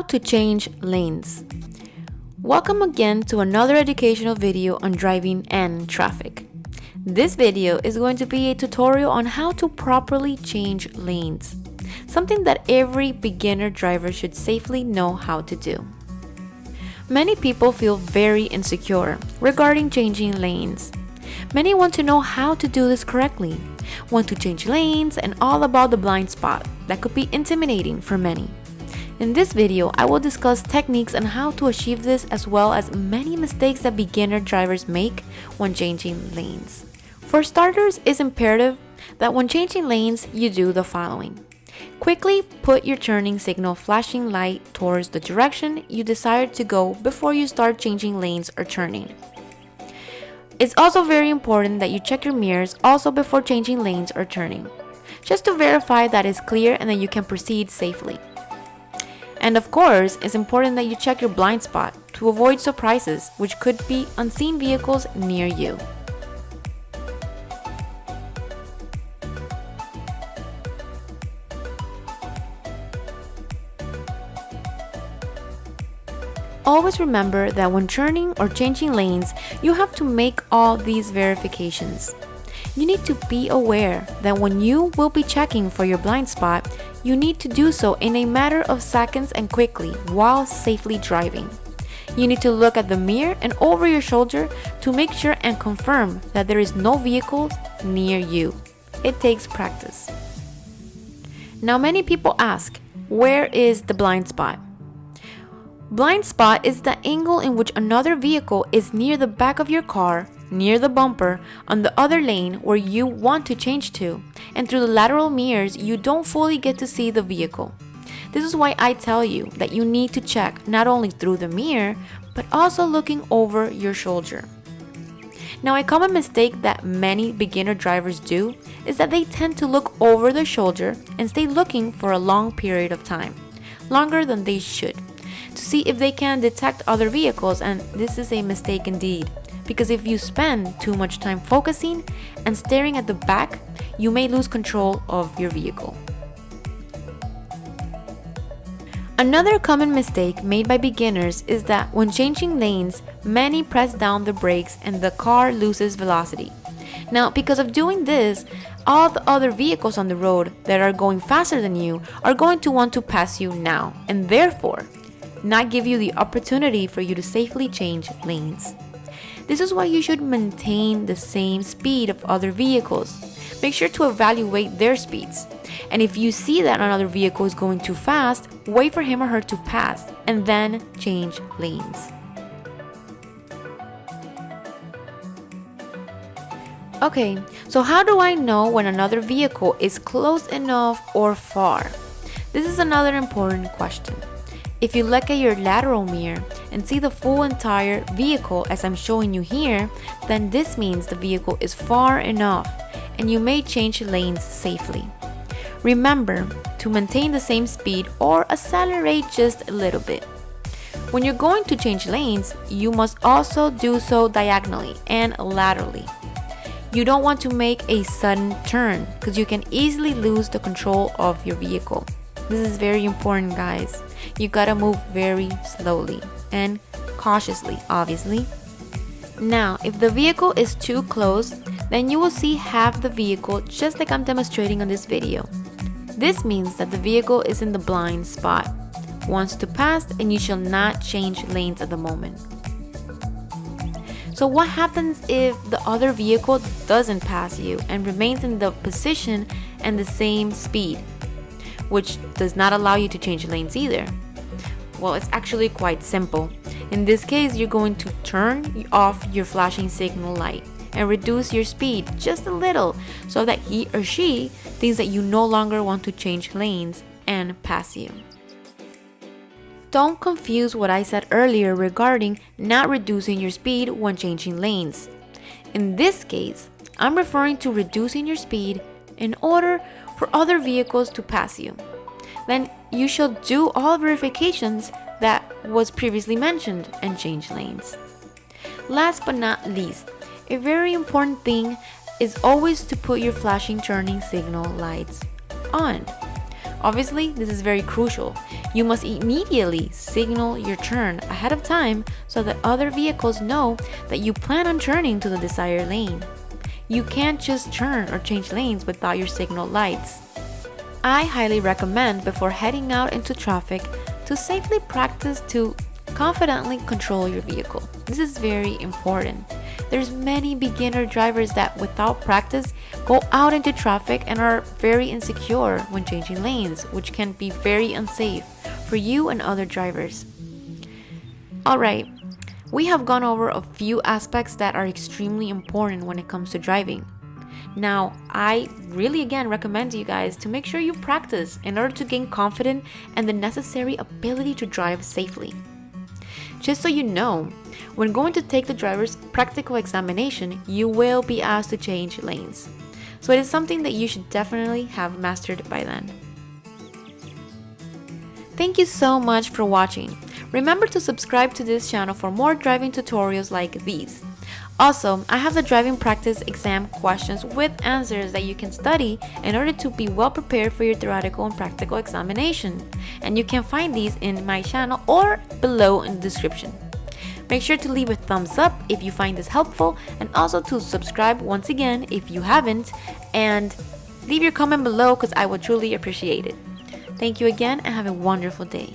to change lanes. Welcome again to another educational video on driving and traffic. This video is going to be a tutorial on how to properly change lanes, something that every beginner driver should safely know how to do. Many people feel very insecure regarding changing lanes. Many want to know how to do this correctly, want to change lanes, and all about the blind spot that could be intimidating for many. In this video, I will discuss techniques on how to achieve this, as well as many mistakes that beginner drivers make when changing lanes. For starters, it's imperative that when changing lanes, you do the following. Quickly put your turning signal flashing light towards the direction you desire to go before you start changing lanes or turning. It's also very important that you check your mirrors also before changing lanes or turning, just to verify that it's clear and that you can proceed safely. And of course, it's important that you check your blind spot to avoid surprises, which could be unseen vehicles near you. Always remember that when turning or changing lanes, you have to make all these verifications. You need to be aware that when you will be checking for your blind spot, you need to do so in a matter of seconds and quickly while safely driving. You need to look at the mirror and over your shoulder to make sure and confirm that there is no vehicles near you. It takes practice. Now, many people ask, where is the blind spot? Blind spot is the angle in which another vehicle is near the back of your car, near the bumper, on the other lane where you want to change to, and through the lateral mirrors you don't fully get to see the vehicle. This is why I tell you that you need to check not only through the mirror, but also looking over your shoulder. Now, a common mistake that many beginner drivers do is that they tend to look over their shoulder and stay looking for a long period of time, longer than they should, to see if they can detect other vehicles, and this is a mistake indeed, because if you spend too much time focusing and staring at the back, you may lose control of your vehicle. Another common mistake made by beginners is that when changing lanes, many press down the brakes and the car loses velocity. Now, because of doing this, all the other vehicles on the road that are going faster than you are going to want to pass you now, and therefore not give you the opportunity for you to safely change lanes. This is why you should maintain the same speed of other vehicles. Make sure to evaluate their speeds. And if you see that another vehicle is going too fast, wait for him or her to pass and then change lanes. Okay, so how do I know when another vehicle is close enough or far? This is another important question. If you look at your lateral mirror and see the full entire vehicle as I'm showing you here, then this means the vehicle is far enough and you may change lanes safely. Remember to maintain the same speed or accelerate just a little bit. When you're going to change lanes, you must also do so diagonally and laterally. You don't want to make a sudden turn because you can easily lose the control of your vehicle. This is very important, guys. You gotta move very slowly and cautiously, obviously. Now, if the vehicle is too close, then you will see half the vehicle just like I'm demonstrating on this video. This means that the vehicle is in the blind spot, wants to pass, and you shall not change lanes at the moment. So what happens if the other vehicle doesn't pass you and remains in the position and the same speed, which does not allow you to change lanes either? Well, it's actually quite simple. In this case, you're going to turn off your flashing signal light and reduce your speed just a little so that he or she thinks that you no longer want to change lanes and pass you. Don't confuse what I said earlier regarding not reducing your speed when changing lanes. In this case, I'm referring to reducing your speed in order for other vehicles to pass you. Then you shall do all verifications that was previously mentioned and change lanes. Last but not least, a very important thing is always to put your flashing turning signal lights on. Obviously, this is very crucial. You must immediately signal your turn ahead of time so that other vehicles know that you plan on turning to the desired lane. You can't just turn or change lanes without your signal lights. I highly recommend before heading out into traffic to safely practice to confidently control your vehicle. This is very important. There's many beginner drivers that without practice go out into traffic and are very insecure when changing lanes, which can be very unsafe for you and other drivers. Alright, we have gone over a few aspects that are extremely important when it comes to driving. Now, I really again recommend you guys to make sure you practice in order to gain confidence and the necessary ability to drive safely. Just so you know, when going to take the driver's practical examination, you will be asked to change lanes. So it is something that you should definitely have mastered by then. Thank you so much for watching. Remember to subscribe to this channel for more driving tutorials like these. Also, I have the driving practice exam questions with answers that you can study in order to be well prepared for your theoretical and practical examination. And you can find these in my channel or below in the description. Make sure to leave a thumbs up if you find this helpful, and also to subscribe once again if you haven't, and leave your comment below because I would truly appreciate it. Thank you again and have a wonderful day.